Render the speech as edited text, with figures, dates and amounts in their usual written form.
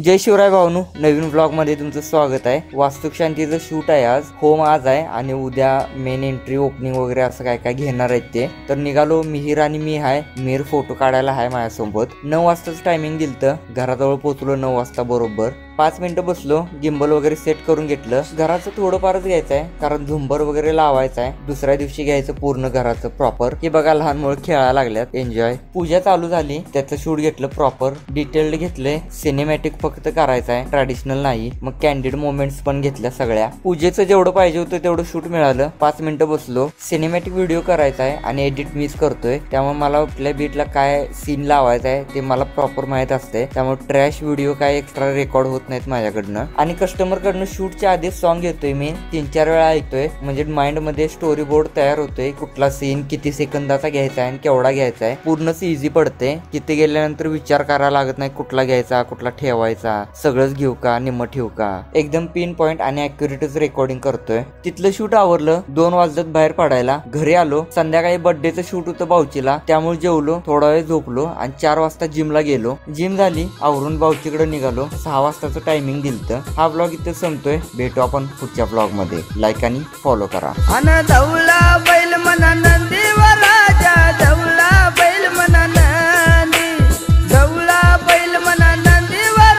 जय शिवराय भाऊनो, नवीन blog मध्ये तुमचं स्वागत आहे। वास्तुक शांतीचं शूट आहे आज। होम आज आहे आणि उद्या मेन एंट्री ओपनिंग वगैरे असं काय काय घेणार आहेत ते। तर निघालो, मिहिर आणि मी आहे। मिहिर फोटो काढायला आहे माझ्यासोबत। 9 वाजताच टायमिंग दिलतं, घराजवळ पोहोचलो 9 वाजता बरोबर। 5 मिनिटं बसलो, गिम्बल वगैरे सेट करून घेतलं। घराचं थोडंफारच घ्यायचं आहे कारण झुंबर वगैरे लावायचं आहे। दुसऱ्या दिवशी घ्यायचं पूर्ण घराचं प्रॉपर। हे बघा लहान मुलं खेळायला लागल्यात, एन्जॉय। पूजा चालू झाली, त्याचं शूट घेतलं प्रॉपर, डिटेल्ड घेतले। सिनेमॅटिक फक्त करायचं आहे, ट्रॅडिशनल नाही। मग कॅन्डिड मोमेंट्स पण घेतल्या सगळ्या। पूजेचं जेवढं पाहिजे होतं तेवढं शूट मिळालं। 5 मिनिटं बसलो, सिनेमॅटिक व्हिडिओ करायचा आहे आणि एडिट मीच करतोय, त्यामुळे मला कुठल्या बीटला काय सीन लावायचा आहे ते मला प्रॉपर माहित असते। त्यामुळे ट्रॅश व्हिडिओ काय एक्स्ट्रा रेकॉर्ड होत नाहीत माझ्याकडनं। आणि कस्टमर कडनं शूटच्या आधी सॉन्ग घेतोय मी, 3-4 वेळा ऐकतोय, म्हणजे माइंड मध्ये स्टोरी बोर्ड तयार होतोय। कुठला सीन किती सेकंदाचा घ्यायचा आहे आणि केवढा घ्यायचा आहे, पूर्णच इझी पडते। तिथे गेल्यानंतर विचार करायला लागत नाही कुठला घ्यायचा कुठला ठेवायचा, सगळंच घेऊ का निम्म ठेवू का। एकदम पिन पॉइंट आणि ऍक्युरेटच रेकॉर्डिंग करतोय। तिथलं शूट आवरलं, 2 वाजत बाहेर पडायला। घरी आलो, संध्याकाळी बर्थडेचं शूट होतं भाऊचीला, त्यामुळे जेवलो, थोडा वेळ झोपलो आणि 4 वाजता जिमला गेलो। जिम झाली, आवरून भाऊचीकडे निघालो। 6 वाजताचं टायमिंग दिलतं। हा ब्लॉग इथे संपतोय, भेटू आपण पुढच्या ब्लॉग मध्ये। लाईक आणि फॉलो करा।